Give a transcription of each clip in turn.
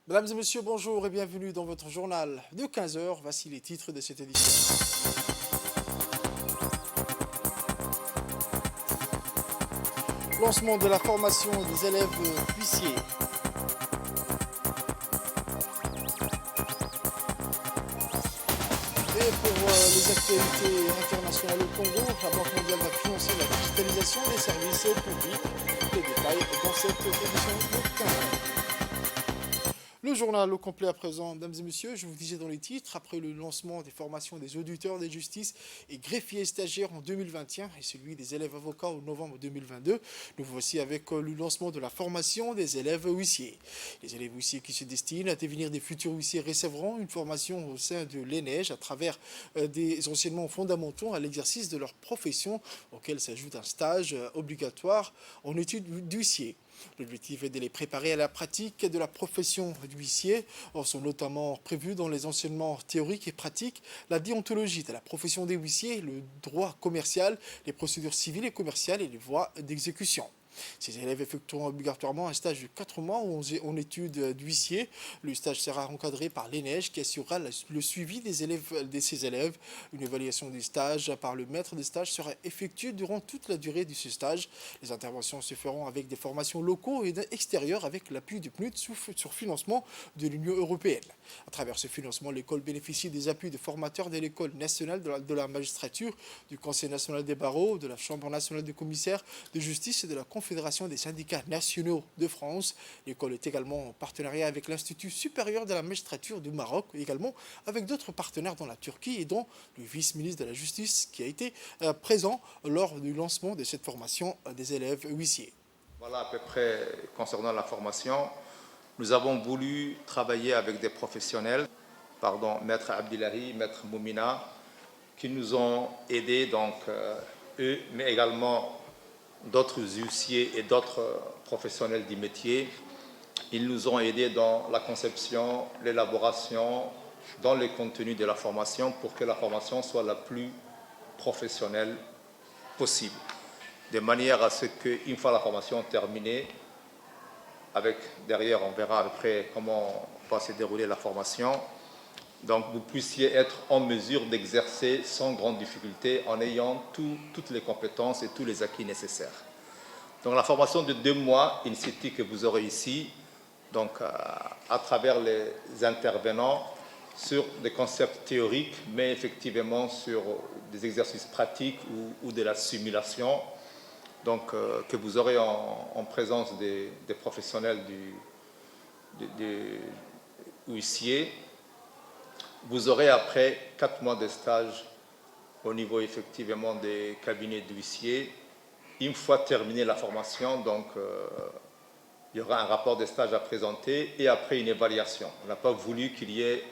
Mesdames et messieurs, bonjour et bienvenue dans votre journal de 15 heures. Voici les titres de cette édition. Lancement de la formation des élèves huissiers. Et pour les actualités internationales au Congo, la Banque mondiale va financer la digitalisation des services publics. Les détails dans cette édition de 15 heures. Le journal au complet à présent, mesdames et messieurs, je vous disais dans les titres, après le lancement des formations des auditeurs de justice et greffiers stagiaires en 2021 et celui des élèves avocats en novembre 2022, nous voici avec le lancement de la formation des élèves huissiers. Les élèves huissiers qui se destinent à devenir des futurs huissiers recevront une formation au sein de l'ENEJ à travers des enseignements fondamentaux à l'exercice de leur profession, auquel s'ajoute un stage obligatoire en études d'huissier. L'objectif est de les préparer à la pratique de la profession d'huissier. Sont notamment prévus dans les enseignements théoriques et pratiques la déontologie de la profession des huissiers, le droit commercial, les procédures civiles et commerciales et les voies d'exécution. Ces élèves effectueront obligatoirement un stage de 4 mois en études d'huissier. Le stage sera encadré par l'ENEJ qui assurera le suivi de ces élèves. Une évaluation du stage par le maître de stage sera effectuée durant toute la durée de ce stage. Les interventions se feront avec des formations locaux et extérieures avec l'appui du PNUD sur financement de l'Union européenne. À travers ce financement, l'école bénéficie des appuis de formateurs de l'École nationale de la magistrature, du Conseil national des barreaux, de la Chambre nationale des commissaires de justice et de la Confédération des syndicats nationaux de France. L'école est également en partenariat avec l'Institut supérieur de la magistrature du Maroc, également avec d'autres partenaires dans la Turquie et dont le vice-ministre de la Justice qui a été présent lors du lancement de cette formation des élèves huissiers. Voilà à peu près concernant la formation. Nous avons voulu travailler avec des professionnels, Maître Abdillahi, Maître Moumina, qui nous ont aidés, eux, mais également d'autres huissiers et d'autres professionnels du métier. Ils nous ont aidés dans la conception, l'élaboration, dans les contenus de la formation pour que la formation soit la plus professionnelle possible. De manière à ce qu'une fois la formation terminée, derrière on verra après comment va se dérouler la formation, donc vous puissiez être en mesure d'exercer sans grande difficulté en ayant toutes les compétences et tous les acquis nécessaires. Donc la formation de 2 mois in situ que vous aurez ici, à travers les intervenants sur des concepts théoriques, mais effectivement sur des exercices pratiques ou de la simulation, que vous aurez en présence des professionnels du huissier. Vous aurez après 4 mois de stage au niveau effectivement des cabinets d'huissiers. Une fois terminée la formation, il y aura un rapport de stage à présenter et après une évaluation. On n'a pas voulu qu'il y ait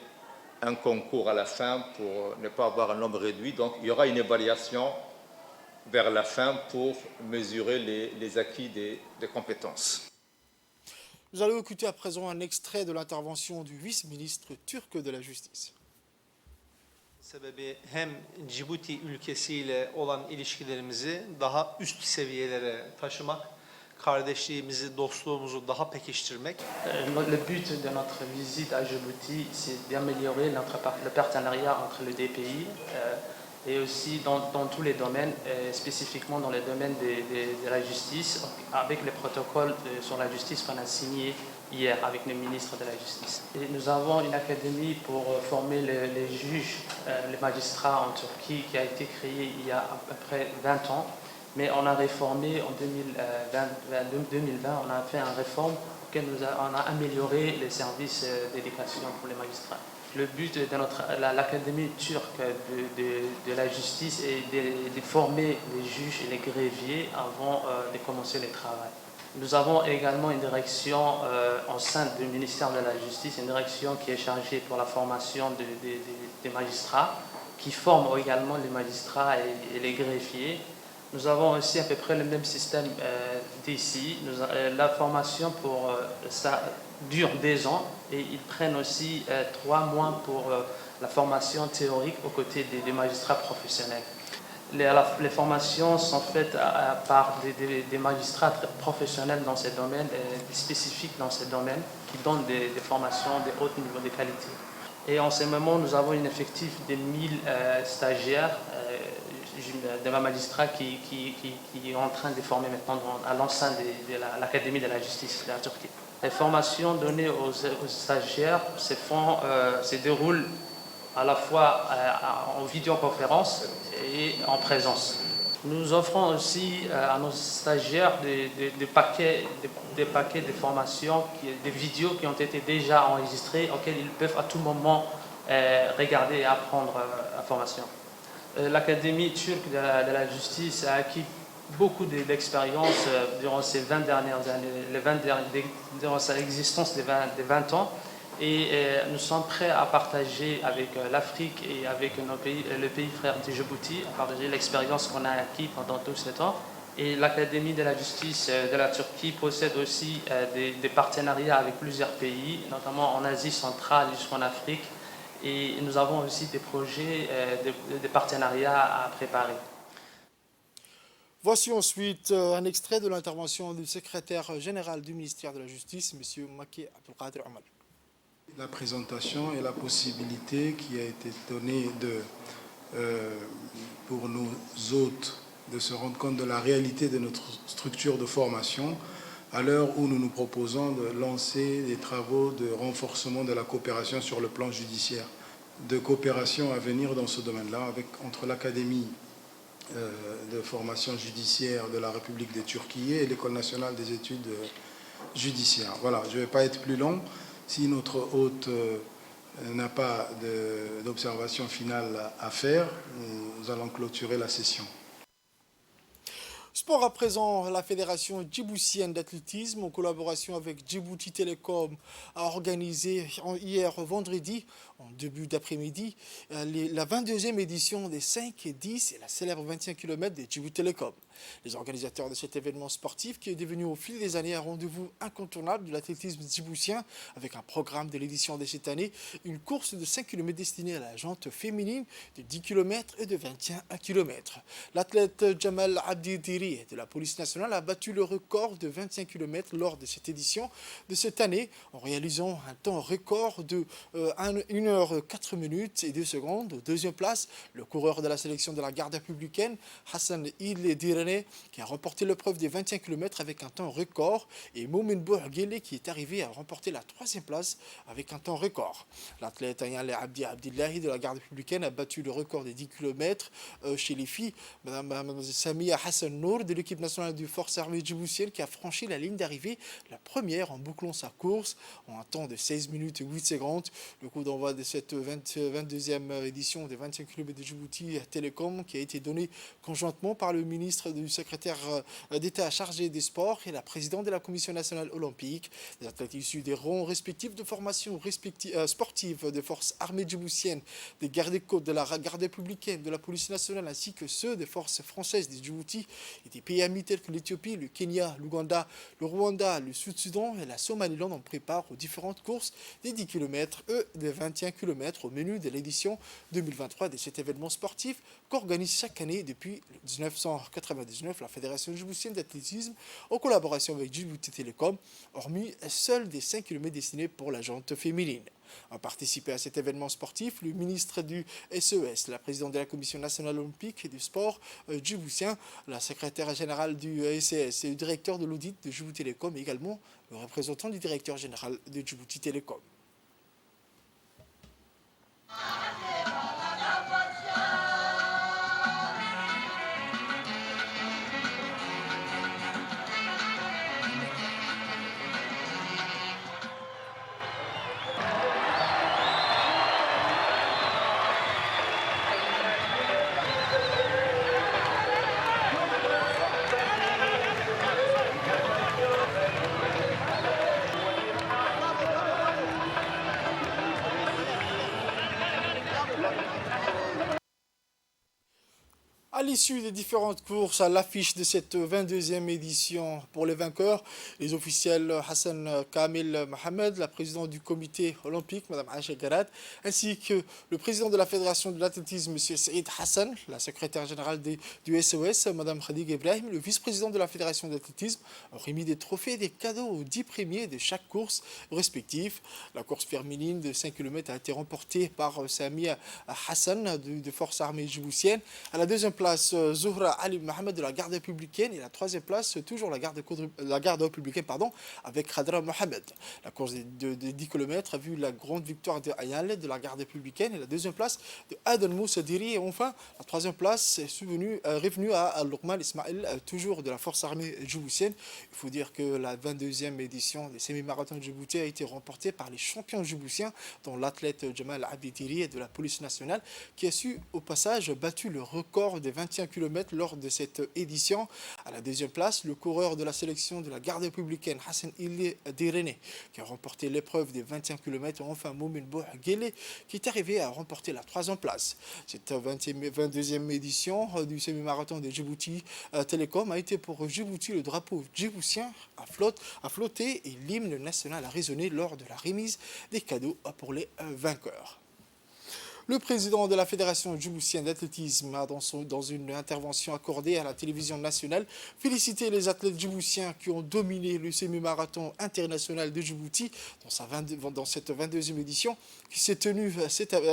un concours à la fin pour ne pas avoir un nombre réduit. Donc il y aura une évaluation vers la fin pour mesurer les acquis des compétences. Nous allons écouter à présent un extrait de l'intervention du vice-ministre turc de la Justice. Sebebi hem Cibuti ülkesiyle olan ilişkilerimizi daha üst seviyelere taşımak, kardeşliğimizi, dostluğumuzu daha pekiştirmek. Le but de notre visite à Djibouti, c'est d'améliorer le partenariat entre les deux pays et aussi dans tous les domaines, spécifiquement dans les domaines de la justice, avec les protocoles sur la justice qu'on a signé hier avec le ministre de la Justice. Et nous avons une académie pour former les juges, les magistrats en Turquie qui a été créée il y a à peu près 20 ans. Mais on a réformé en 2020, on a fait une réforme pour on a amélioré les services d'éducation pour les magistrats. Le but de l'Académie turque de la justice est de former les juges et les greffiers avant de commencer le travail. Nous avons également une direction au sein du ministère de la Justice, une direction qui est chargée pour la formation des magistrats, qui forme également les magistrats et les greffiers. Nous avons aussi à peu près le même système d'ici. La formation ça dure 2 ans et ils prennent aussi 3 mois pour la formation théorique aux côtés des magistrats professionnels. Les formations sont faites par des magistrats professionnels dans ces domaines, spécifiques dans ces domaines, qui donnent des formations de haut niveau de qualité. Et en ce moment, nous avons un effectif de 1000 stagiaires, de magistrats qui est en train de former maintenant à l'enceinte de l'Académie de la justice de la Turquie. Les formations données aux stagiaires se déroulent à la fois en vidéoconférence et en présence. Nous offrons aussi à nos stagiaires des paquets de formations, des vidéos qui ont été déjà enregistrées, auxquelles ils peuvent à tout moment regarder et apprendre la formation. L'Académie turque de la justice a acquis beaucoup d'expérience durant ces 20 dernières années, durant sa existence de 20 ans. Et nous sommes prêts à partager avec l'Afrique et avec le pays frère de Djibouti, à partager l'expérience qu'on a acquise pendant tout ce temps. Et l'Académie de la justice de la Turquie possède aussi des partenariats avec plusieurs pays, notamment en Asie centrale jusqu'en Afrique. Et nous avons aussi des projets, des partenariats à préparer. Voici ensuite un extrait de l'intervention du secrétaire général du ministère de la Justice, M. Maki Abdelkader Amal. La présentation et la possibilité qui a été donnée pour nos hôtes de se rendre compte de la réalité de notre structure de formation à l'heure où nous nous proposons de lancer des travaux de renforcement de la coopération sur le plan judiciaire, de coopération à venir dans ce domaine-là entre l'Académie de formation judiciaire de la République de Turquie et l'École nationale des études judiciaires. Voilà, je ne vais pas être plus long. Si notre hôte n'a pas d'observation finale à faire, nous allons clôturer la session. Sport à présent, la Fédération djiboutienne d'athlétisme, en collaboration avec Djibouti Télécom, a organisé hier vendredi, en début d'après-midi, la 22e édition des 5 et 10 et la célèbre 25 km de Djibouti Télécom. Les organisateurs de cet événement sportif, qui est devenu au fil des années un rendez-vous incontournable de l'athlétisme djiboutien, avec un programme de l'édition de cette année, une course de 5 km destinée à la jante féminine de 10 km et de 21 km. L'athlète Jamal Abdi-Diri de la police nationale a battu le record de 25 km lors de cette édition de cette année, en réalisant un temps record de 1h04 minutes et 2 secondes. En deuxième place, le coureur de la sélection de la garde républicaine, Hassan Il-Direne, qui a remporté l'épreuve des 25 km avec un temps record, et Moumin Bouhguele qui est arrivé à remporter la 3e place avec un temps record. L'athlète Ayale Abdillahi de la garde républicaine a battu le record des 10 km chez les filles. Madame Samia Hassan Nour de l'équipe nationale de forces armées djiboutienne qui a franchi la ligne d'arrivée, la première en bouclant sa course en un temps de 16 minutes et 8 secondes. Le coup d'envoi de cette 22e édition des 25 km de Djibouti Télécom qui a été donné conjointement par le ministre du secrétaire d'État chargé des sports et la présidente de la Commission nationale olympique. Des athlètes issus des rangs respectifs de formation sportive des forces armées djiboutiennes, des gardes-côtes, de la garde républicaine, de la police nationale, ainsi que ceux des forces françaises de Djibouti et des pays amis tels que l'Éthiopie, le Kenya, l'Ouganda, le Rwanda, le Sud-Soudan et la Somaliland en préparent aux différentes courses des 10 km et des 21 km au menu de l'édition 2023 de cet événement sportif qu'organise chaque année depuis 1999 la Fédération djiboutienne d'athlétisme en collaboration avec Djibouti Télécom, hormis seul des 5 km destinés pour la jante féminine. A participé à cet événement sportif le ministre du SES, la présidente de la Commission nationale olympique et du sport djiboutien, la secrétaire générale du SES et le directeur de l'audit de Djibouti Télécom, et également le représentant du directeur général de Djibouti Télécom. l'issue des différentes courses, à l'affiche de cette 22e édition pour les vainqueurs, les officiels Hassan Kamil Mohamed, la présidente du comité olympique, Mme Aïcha Garad, ainsi que le président de la fédération de l'athlétisme, M. Saïd Hassan, la secrétaire générale du SOS, Mme Khadig Ibrahim, le vice-président de la fédération d'athlétisme, ont remis des trophées et des cadeaux aux 10 premiers de chaque course respective. La course féminine de 5 km a été remportée par Samia Hassan de Force armée djiboutienne. À la deuxième place, Zohra Ali Mohamed de la garde républicaine. Et la troisième place, toujours la garde républicaine, avec Khadra Mohamed. La course de 10 km a vu la grande victoire de Ayale de la garde républicaine. Et la deuxième place de Aden Moussadiri. Et enfin, la troisième place est revenue à Luqman Ismail, toujours de la force armée djiboutienne. Il faut dire que la 22e édition des semi-marathons de Djibouti a été remportée par les champions djiboutiens, dont l'athlète Jamal Abditiri de la police nationale, qui a su au passage battu le record des 21 km lors de cette édition. À la deuxième place, le coureur de la sélection de la garde républicaine, Hassan Ili Direne, qui a remporté l'épreuve des 21 km. Enfin, Moumin Bouhguele, qui est arrivé à remporter la troisième place. Cette 22e édition du semi-marathon de Djibouti Télécom a été pour Djibouti le drapeau djiboutien à flotter et l'hymne national a résonné lors de la remise des cadeaux pour les vainqueurs. Le président de la Fédération djiboutienne d'athlétisme a, dans une intervention accordée à la télévision nationale, félicité les athlètes djiboutiens qui ont dominé le semi-marathon international de Djibouti dans cette 22e édition qui s'est tenue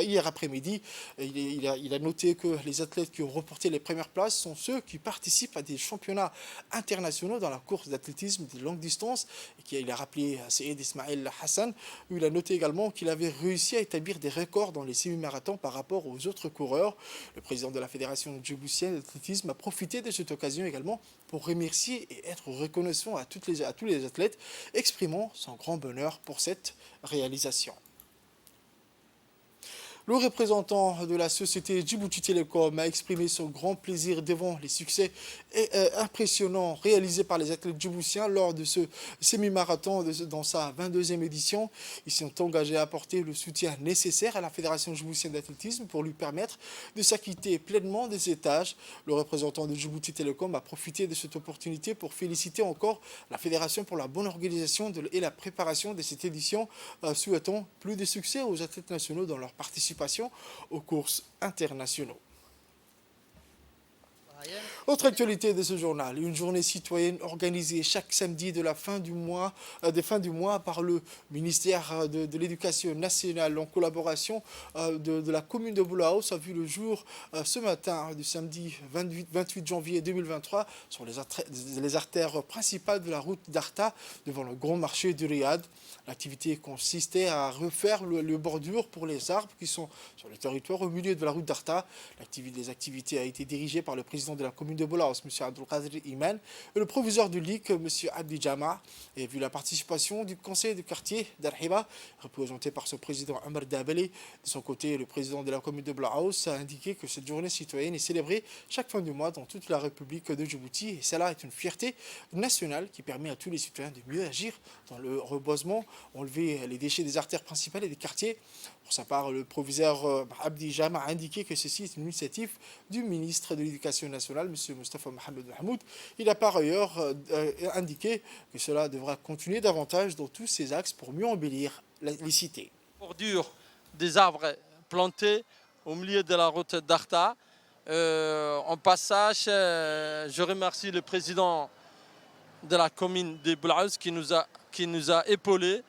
hier après-midi. Il a noté que les athlètes qui ont remporté les premières places sont ceux qui participent à des championnats internationaux dans la course d'athlétisme de longue distance. Et il a rappelé Saïd Ismail Hassan, où il a noté également qu'il avait réussi à établir des records dans les semi-marathons par rapport aux autres coureurs. Le président de la Fédération djiboutienne d'athlétisme a profité de cette occasion également pour remercier et être reconnaissant à tous les athlètes, exprimant son grand bonheur pour cette réalisation. Le représentant de la société Djibouti Télécom a exprimé son grand plaisir devant les succès impressionnants réalisés par les athlètes djiboutiens lors de ce semi-marathon dans sa 22e édition. Ils sont engagés à apporter le soutien nécessaire à la Fédération djiboutienne d'athlétisme pour lui permettre de s'acquitter pleinement de ses tâches. Le représentant de Djibouti Télécom a profité de cette opportunité pour féliciter encore la Fédération pour la bonne organisation et la préparation de cette édition, souhaitant plus de succès aux athlètes nationaux dans leur participation aux courses internationaux. Autre actualité de ce journal, une journée citoyenne organisée chaque samedi de la fin du mois, par le ministère de l'Éducation nationale en collaboration de la commune de Boulaous a vu le jour ce matin du samedi 28 janvier 2023 sur les artères principales de la route d'Arta devant le grand marché du Riyad. L'activité consistait à refaire le bordure pour les arbres qui sont sur le territoire au milieu de la route d'Arta. Les activités a été dirigée par le président de la commune de Boulaous, M. Abdelkader Iman, et le proviseur du LIC, M. Abdi Jama, et vu la participation du conseil de quartier d'Arhiba, représenté par son président Omar Dabeli. De son côté, le président de la commune de Boulaous a indiqué que cette journée citoyenne est célébrée chaque fin du mois dans toute la République de Djibouti, et cela est une fierté nationale qui permet à tous les citoyens de mieux agir dans le reboisement, enlever les déchets des artères principales et des quartiers. Pour sa part, le proviseur Abdi Jama a indiqué que ceci est une initiative du ministre de l'Éducation nationale, M. Moustapha Mohamed Mahmoud. Il a par ailleurs indiqué que cela devra continuer davantage dans tous ces axes pour mieux embellir les cités. Bordure des arbres plantés au milieu de la route d'Arta. En passage, je remercie le président de la commune de Boulaous qui nous a épaulés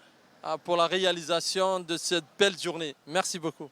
pour la réalisation de cette belle journée. Merci beaucoup.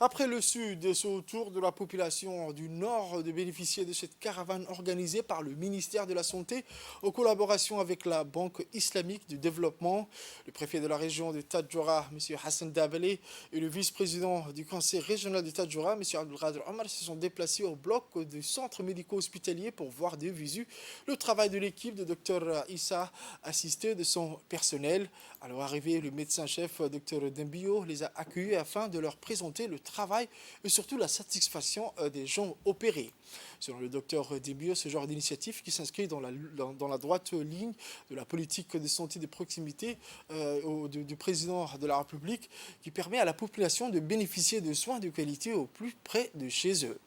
Après le Sud, c'est au tour de la population du Nord de bénéficier de cette caravane organisée par le ministère de la Santé en collaboration avec la Banque islamique du développement. Le préfet de la région de Tadjoura, M. Hassan Dabeli, et le vice-président du conseil régional de Tadjoura, M. Abdelkader Omar, se sont déplacés au bloc du centre médico-hospitalier pour voir de visu le travail de l'équipe de Dr Issa, assisté de son personnel. À leur arrivée, le médecin-chef Dr Dembio les a accueillis afin de leur présenter le travail et surtout la satisfaction des gens opérés. Selon le docteur Dembio, ce genre d'initiative qui s'inscrit dans la droite ligne de la politique de santé de proximité du président de la République qui permet à la population de bénéficier de soins de qualité au plus près de chez eux.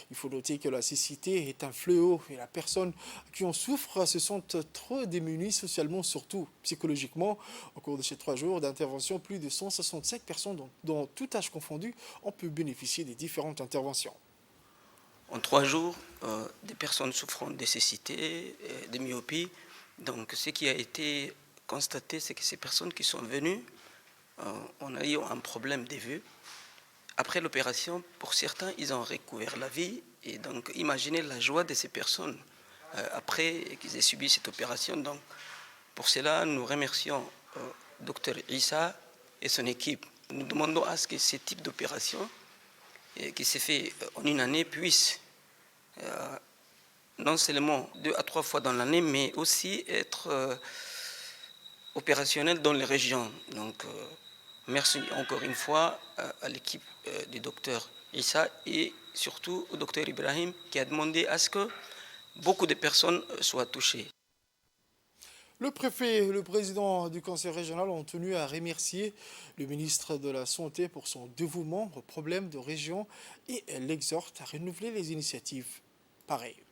Il faut noter que la cécité est un fléau et les personnes qui en souffrent se sentent trop démunies socialement, surtout psychologiquement. Au cours de ces 3 jours d'intervention, plus de 165 personnes, dans tout âge confondu, ont pu bénéficier des différentes interventions. En 3 jours, des personnes souffrant de cécité, de myopie. Donc ce qui a été constaté, c'est que ces personnes qui sont venues en ayant un problème de vue, après l'opération, pour certains, ils ont recouvert la vie. Et donc imaginez la joie de ces personnes après qu'ils aient subi cette opération. Donc pour cela, nous remercions Dr Issa et son équipe. Nous demandons à ce que ce type d'opération qui s'est fait en une année puisse non seulement 2 à 3 fois dans l'année, mais aussi être opérationnel dans les régions. Donc merci encore une fois à l'équipe du docteur Issa et surtout au docteur Ibrahim qui a demandé à ce que beaucoup de personnes soient touchées. Le préfet et le président du conseil régional ont tenu à remercier le ministre de la Santé pour son dévouement aux problèmes de région et l'exhortent à renouveler les initiatives pareilles.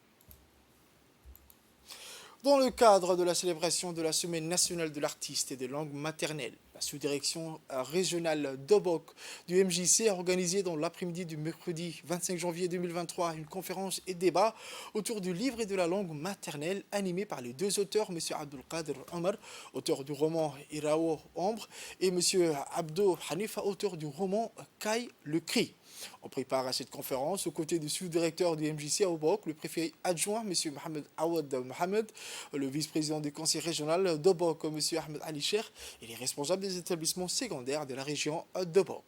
Dans le cadre de la célébration de la Semaine nationale de l'artiste et des langues maternelles, la sous-direction régionale d'Obok du MJC a organisé dans l'après-midi du mercredi 25 janvier 2023 une conférence et débat autour du livre et de la langue maternelle animée par les 2 auteurs, M. Abdelkader Omar, auteur du roman Irao Ombre, et M. Abdo Hanifa, auteur du roman Kai le Cri. On prépare à cette conférence, aux côtés du sous-directeur du MJC à Obok, le préfet adjoint, M. Mohamed Awad Mohamed, le vice-président du conseil régional d'Obok, M. Ahmed Ali Cher, et les responsables des établissements secondaires de la région d'Obok.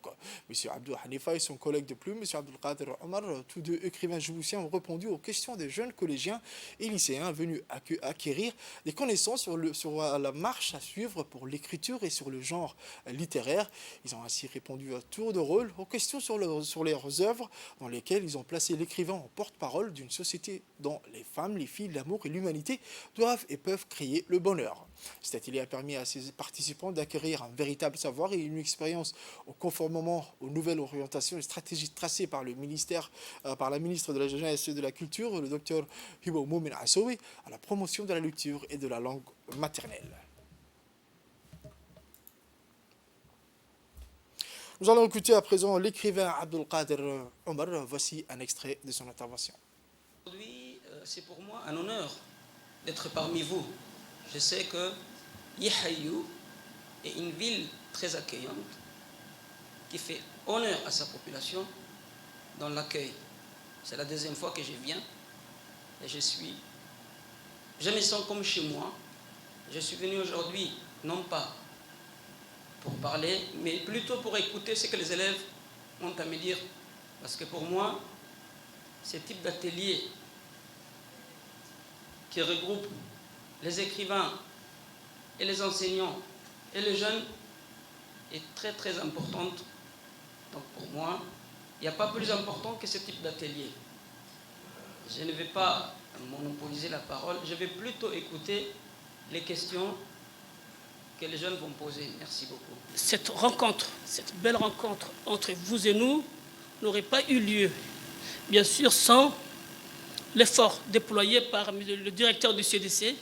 M. Abdou Hanifa et son collègue de plume, M. Abdelkader Omar, tous 2 écrivains djiboutiens, ont répondu aux questions des jeunes collégiens et lycéens venus acquérir des connaissances sur la marche à suivre pour l'écriture et sur le genre littéraire. Ils ont ainsi répondu à tour de rôle aux questions sur leurs œuvres dans lesquelles ils ont placé l'écrivain en porte-parole d'une société dont les femmes, les filles, l'amour et l'humanité doivent et peuvent créer le bonheur. Cet atelier a permis à ses participants d'acquérir un véritable savoir et une expérience conformément aux nouvelles orientations et stratégies tracées par le ministère, par la ministre de la Jeunesse et de la Culture, le docteur Hibo Moumin Assoui, à la promotion de la lecture et de la langue maternelle. Nous allons écouter à présent l'écrivain Abdelkader Omar. Voici un extrait de son intervention. Aujourd'hui, c'est pour moi un honneur d'être parmi vous. Je sais que Yahayou est une ville très accueillante qui fait honneur à sa population dans l'accueil. C'est la 2e fois que je viens et je me sens comme chez moi. Je suis venu aujourd'hui non pas pour parler, mais plutôt pour écouter ce que les élèves ont à me dire. Parce que pour moi, ce type d'atelier qui regroupe les écrivains et les enseignants et les jeunes est très très importante. Donc pour moi, il n'y a pas plus important que ce type d'atelier. Je ne vais pas monopoliser la parole, je vais plutôt écouter les questions que les jeunes vont poser. Merci beaucoup. Cette rencontre, cette belle rencontre entre vous et nous n'aurait pas eu lieu, bien sûr, sans l'effort déployé par le directeur du CDC,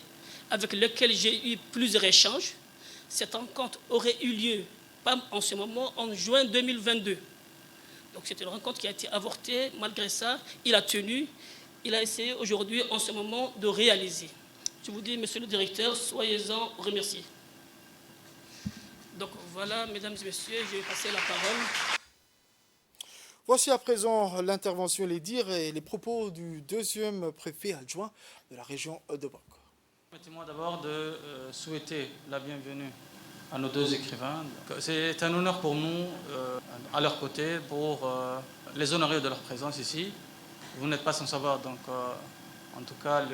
avec lequel j'ai eu plusieurs échanges. Cette rencontre aurait eu lieu, pas en ce moment, en juin 2022. Donc c'est une rencontre qui a été avortée. Malgré ça, il a tenu. Il a essayé aujourd'hui, en ce moment, de réaliser. Je vous dis, monsieur le directeur, soyez-en remerciés. Donc voilà, mesdames et messieurs, je vais passer la parole. Voici à présent l'intervention, les dires et les propos du 2e préfet adjoint de la région d'Obok. Permettez-moi d'abord de souhaiter la bienvenue à nos 2 écrivains. C'est un honneur pour nous, à leur côté, pour les honorer de leur présence ici. Vous n'êtes pas sans savoir, donc, en tout cas,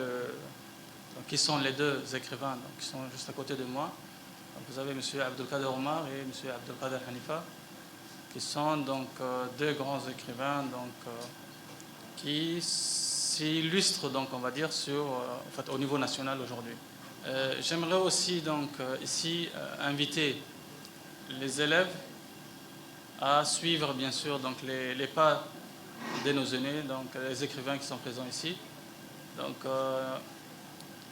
qui sont les 2 écrivains qui sont juste à côté de moi. Donc, vous avez M. Abdelkader Omar et M. Abdelkader Hanifa, qui sont donc 2 grands écrivains qui s'illustrent, donc, on va dire, au niveau national aujourd'hui. J'aimerais aussi donc, ici inviter les élèves à suivre bien sûr donc, les pas de nos aînés, donc les écrivains qui sont présents ici. Donc,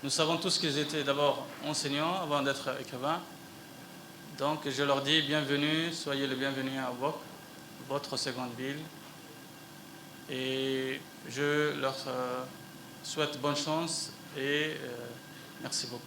nous savons tous qu'ils étaient d'abord enseignants avant d'être écrivains. Donc, je leur dis bienvenue, soyez les bienvenus à Obok, votre seconde ville. Et je leur souhaite bonne chance et merci beaucoup.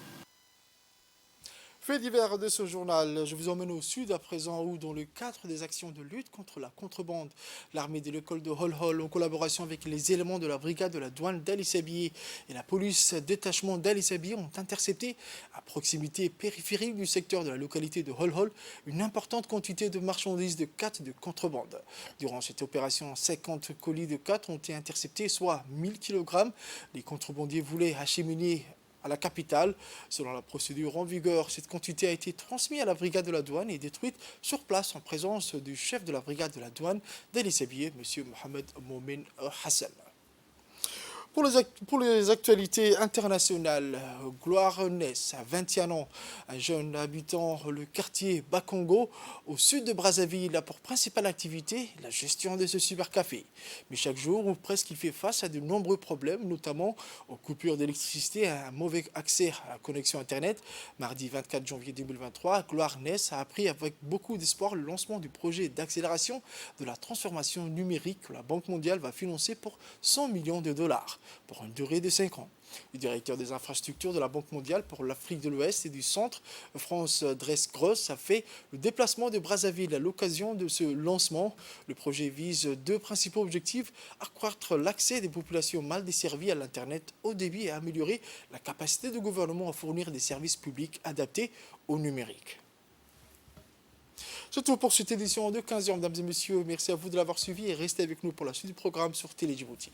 Fait divers de ce journal, je vous emmène au sud à présent où, dans le cadre des actions de lutte contre la contrebande, l'armée de l'école de Hol-Hol, en collaboration avec les éléments de la brigade de la douane d'Ali Sabié et la police détachement d'Ali Sabié, ont intercepté, à proximité périphérique du secteur de la localité de Hol-Hol, une importante quantité de marchandises de khat de contrebande. Durant cette opération, 50 colis de khat ont été interceptés, soit 1000 kg. Les contrebandiers voulaient acheminer à la capitale. Selon la procédure en vigueur, cette quantité a été transmise à la brigade de la douane et détruite sur place en présence du chef de la brigade de la douane d'Ali Sabié, M. Mohamed Moumin Hassan. Pour les actualités internationales, Gloire Ness, à 21 ans, un jeune habitant le quartier Bakongo, au sud de Brazzaville, a pour principale activité la gestion de ce cybercafé. Mais chaque jour, ou presque, il fait face à de nombreux problèmes, notamment aux coupures d'électricité et à un mauvais accès à la connexion Internet. Mardi 24 janvier 2023, Gloire Ness a appris avec beaucoup d'espoir le lancement du projet d'accélération de la transformation numérique que la Banque mondiale va financer pour 100 millions de dollars. Pour une durée de 5 ans. Le directeur des infrastructures de la Banque mondiale pour l'Afrique de l'Ouest et du Centre, France Dress-Gross, a fait le déplacement de Brazzaville à l'occasion de ce lancement. Le projet vise deux principaux objectifs: accroître l'accès des populations mal desservies à l'Internet haut débit et améliorer la capacité du gouvernement à fournir des services publics adaptés au numérique. C'est tout pour cette édition de 15h, mesdames et messieurs. Merci à vous de l'avoir suivi et restez avec nous pour la suite du programme sur Télé Djibouti.